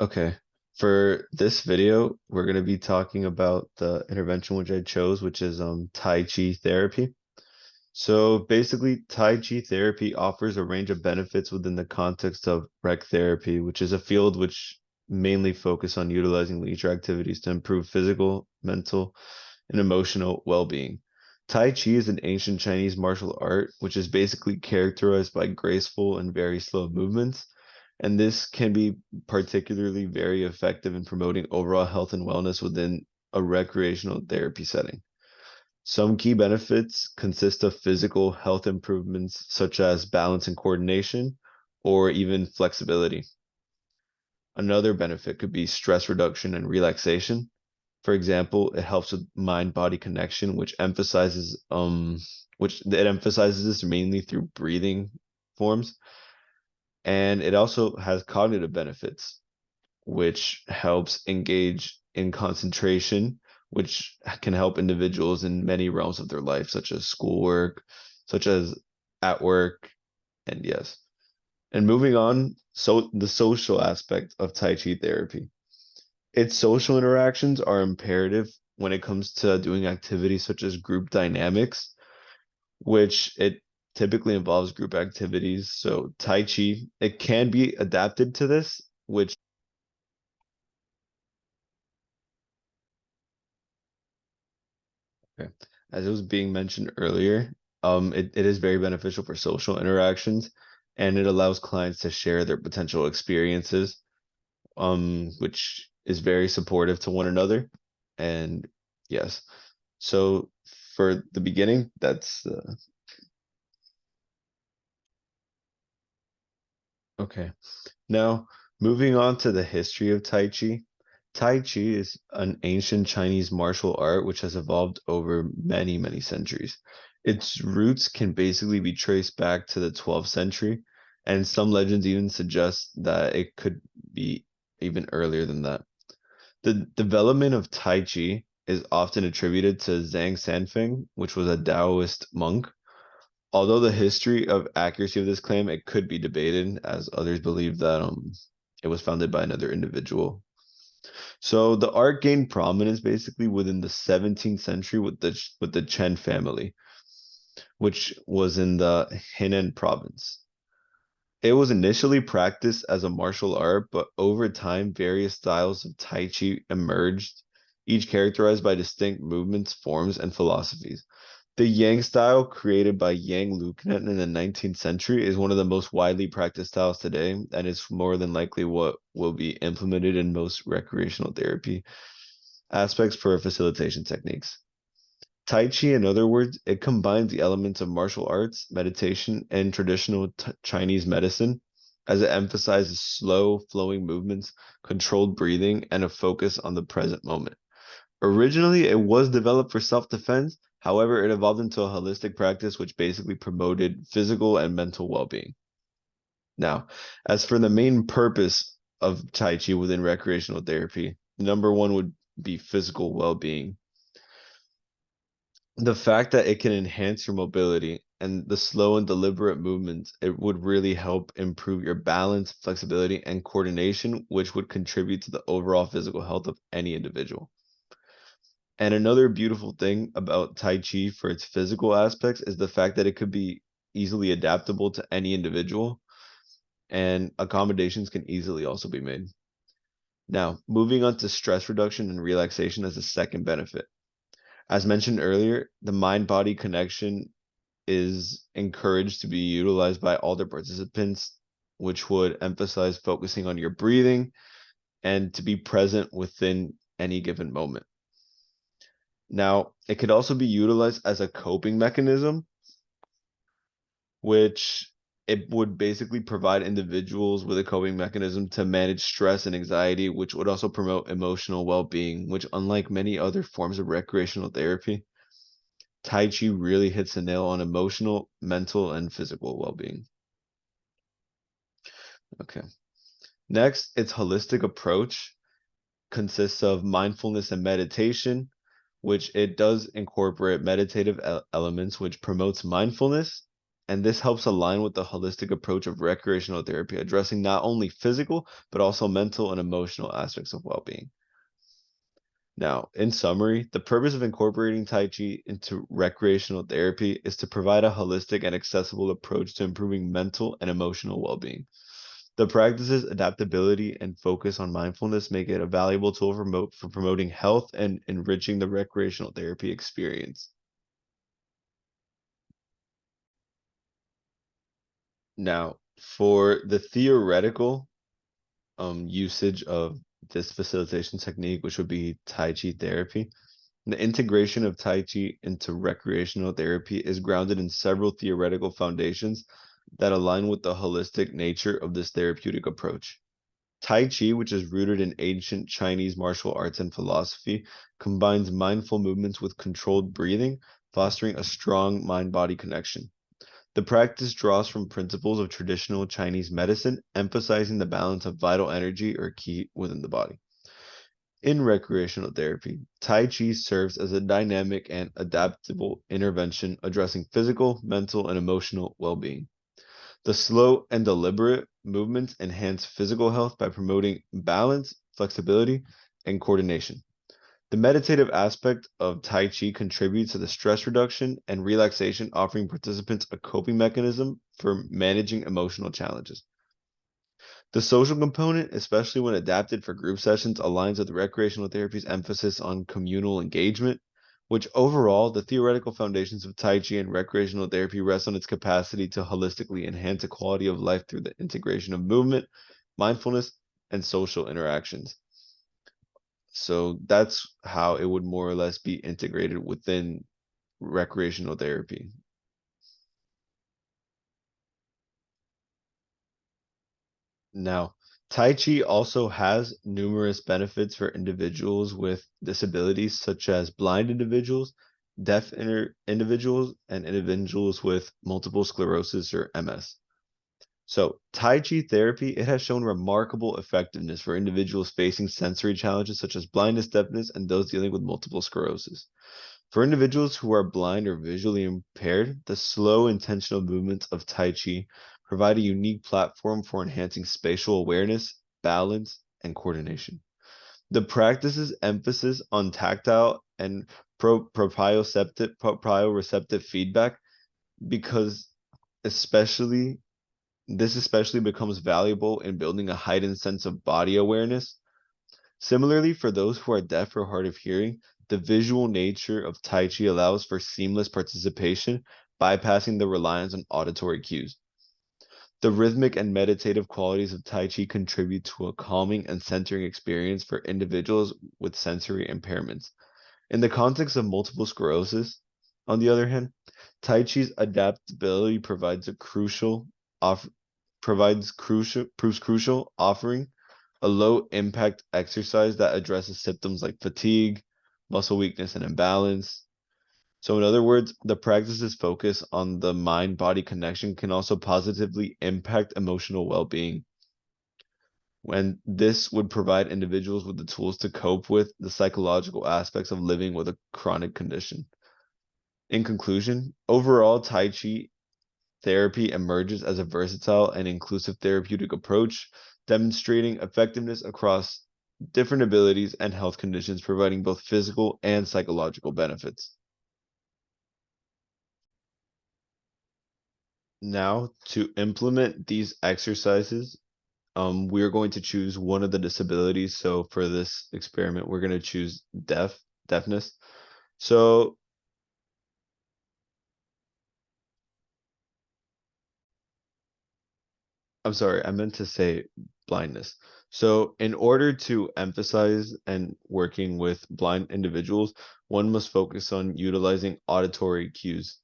Okay. For this video, we're going to be talking about the intervention which I chose, which is Tai Chi therapy. So basically, Tai Chi therapy offers a range of benefits within the context of rec therapy, which is a field which mainly focus on utilizing leisure activities to improve physical, mental, and emotional well-being. Tai Chi is an ancient Chinese martial art, which is basically characterized by graceful and very slow movements, and this can be particularly very effective in promoting overall health and wellness within a recreational therapy setting. Some key benefits consist of physical health improvements such as balance and coordination, or even flexibility. Another benefit could be stress reduction and relaxation. For example, it helps with mind-body connection, which it emphasizes this mainly through breathing forms, and it also has cognitive benefits, which helps engage in concentration, which can help individuals in many realms of their life, such as schoolwork, such as at work, and yes. And moving on, so the social aspect of Tai Chi therapy. Its social interactions are imperative when it comes to doing activities such as group dynamics, which it typically involves group activities. So Tai Chi, it can be adapted to this, which okay. As it was being mentioned earlier, it is very beneficial for social interactions, and it allows clients to share their potential experiences, which is very supportive to one another. And yes, so for the beginning, that's okay. Now, moving on to the history of Tai Chi. Tai Chi is an ancient Chinese martial art which has evolved over many, many centuries. Its roots can basically be traced back to the 12th century, and some legends even suggest that it could be even earlier than that. The development of Tai Chi is often attributed to Zhang Sanfeng, which was a Taoist monk. Although the history of accuracy of this claim, it could be debated, as others believe that it was founded by another individual. So the art gained prominence basically within the 17th century with the Chen family, which was in the Henan province. It was initially practiced as a martial art, but over time, various styles of Tai Chi emerged, each characterized by distinct movements, forms, and philosophies. The Yang style, created by Yang Lucanet in the 19th century, is one of the most widely practiced styles today, and it's more than likely what will be implemented in most recreational therapy aspects for facilitation techniques. Tai Chi, in other words, it combines the elements of martial arts, meditation, and traditional Chinese medicine, as it emphasizes slow, flowing movements, controlled breathing, and a focus on the present moment. Originally, it was developed for self-defense. However, it evolved into a holistic practice which basically promoted physical and mental well-being. Now, as for the main purpose of Tai Chi within recreational therapy, number one would be physical well-being. The fact that it can enhance your mobility and the slow and deliberate movements, it would really help improve your balance, flexibility, and coordination, which would contribute to the overall physical health of any individual. And another beautiful thing about Tai Chi for its physical aspects is the fact that it could be easily adaptable to any individual, and accommodations can easily also be made. Now, moving on to stress reduction and relaxation as a second benefit. As mentioned earlier, the mind-body connection is encouraged to be utilized by all the participants, which would emphasize focusing on your breathing and to be present within any given moment. Now, it could also be utilized as a coping mechanism, which it would basically provide individuals with a coping mechanism to manage stress and anxiety, which would also promote emotional well-being, which, unlike many other forms of recreational therapy, Tai Chi really hits a nail on emotional, mental, and physical well-being. Okay. Next, its holistic approach consists of mindfulness and meditation, which it does incorporate meditative elements, which promotes mindfulness And this helps align with the holistic approach of recreational therapy, addressing not only physical, but also mental and emotional aspects of well-being. Now, in summary, the purpose of incorporating Tai Chi into recreational therapy is to provide a holistic and accessible approach to improving mental and emotional well-being. The practice's adaptability and focus on mindfulness make it a valuable tool for promoting health and enriching the recreational therapy experience. Now, for the theoretical usage of this facilitation technique, which would be Tai Chi therapy, the integration of Tai Chi into recreational therapy is grounded in several theoretical foundations that align with the holistic nature of this therapeutic approach. Tai Chi, which is rooted in ancient Chinese martial arts and philosophy, combines mindful movements with controlled breathing, fostering a strong mind-body connection. The practice draws from principles of traditional Chinese medicine, emphasizing the balance of vital energy or qi within the body. In recreational therapy, Tai Chi serves as a dynamic and adaptable intervention addressing physical, mental, and emotional well-being. The slow and deliberate movements enhance physical health by promoting balance, flexibility, and coordination. The meditative aspect of Tai Chi contributes to the stress reduction and relaxation, offering participants a coping mechanism for managing emotional challenges. The social component, especially when adapted for group sessions, aligns with recreational therapy's emphasis on communal engagement, which overall, the theoretical foundations of Tai Chi and recreational therapy rest on its capacity to holistically enhance the quality of life through the integration of movement, mindfulness, and social interactions. So that's how it would more or less be integrated within recreational therapy. Now, Tai Chi also has numerous benefits for individuals with disabilities, such as blind individuals, individuals, and individuals with multiple sclerosis or MS. So, Tai Chi therapy, it has shown remarkable effectiveness for individuals facing sensory challenges such as blindness, deafness, and those dealing with multiple sclerosis. For individuals who are blind or visually impaired, the slow, intentional movements of Tai Chi provide a unique platform for enhancing spatial awareness, balance, and coordination. The practice's emphasis on tactile and proprioceptive feedback because especially this especially becomes valuable in building a heightened sense of body awareness. Similarly, for those who are deaf or hard of hearing, the visual nature of Tai Chi allows for seamless participation, bypassing the reliance on auditory cues. The rhythmic and meditative qualities of Tai Chi contribute to a calming and centering experience for individuals with sensory impairments. In the context of multiple sclerosis, on the other hand, Tai Chi's adaptability off, proves crucial, offering a low impact exercise that addresses symptoms like fatigue, muscle weakness, and imbalance. So, in other words, the practice's focus on the mind body connection can also positively impact emotional well being. When this would provide individuals with the tools to cope with the psychological aspects of living with a chronic condition. In conclusion, overall, Tai Chi therapy emerges as a versatile and inclusive therapeutic approach, demonstrating effectiveness across different abilities and health conditions, providing both physical and psychological benefits. Now, to implement these exercises, we are going to choose one of the disabilities. So for this experiment, we're going to choose deafness. So I'm sorry, I meant to say blindness. So, in order to emphasize and working with blind individuals, one must focus on utilizing auditory cues.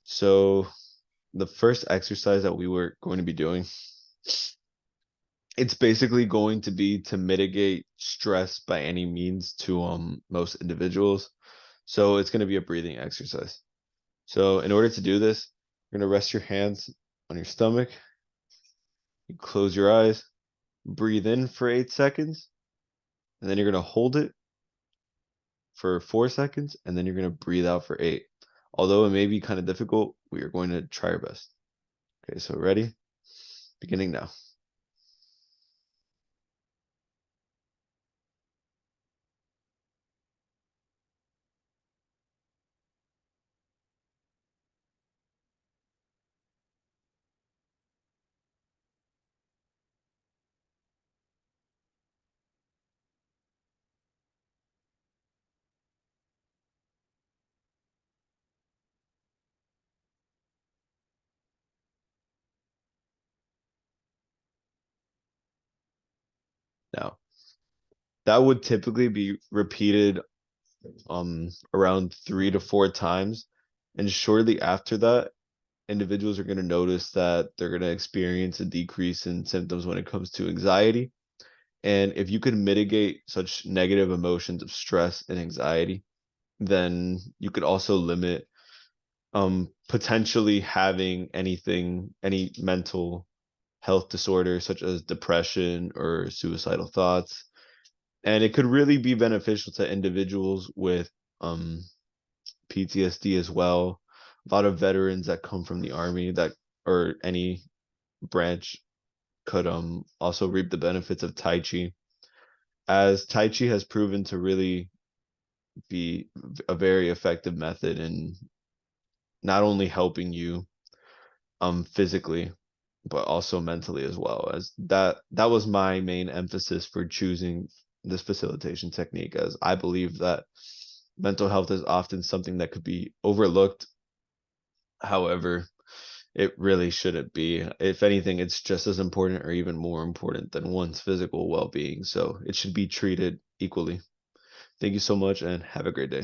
So, the first exercise that we were going to be doing, it's basically going to be to mitigate stress by any means to most individuals. So, it's going to be a breathing exercise. So, in order to do this, you're going to rest your hands on your stomach, you close your eyes, breathe in for 8 seconds, and then you're going to hold it for 4 seconds, and then you're going to breathe out for eight. Although it may be kind of difficult, we are going to try our best. Okay, so ready? Beginning now. Now, that would typically be repeated around 3 to 4 times. And shortly after that, individuals are going to notice that they're going to experience a decrease in symptoms when it comes to anxiety. And if you can mitigate such negative emotions of stress and anxiety, then you could also limit potentially having any mental health disorder such as depression or suicidal thoughts. And it could really be beneficial to individuals with um PTSD as well. A lot of veterans that come from the army that or any branch could also reap the benefits of Tai Chi, as Tai Chi has proven to really be a very effective method in not only helping you physically but also mentally as well. As that was my main emphasis for choosing this facilitation technique, as I believe that mental health is often something that could be overlooked. However, it really shouldn't be. If anything, it's just as important or even more important than one's physical well-being. So it should be treated equally. Thank you so much and have a great day.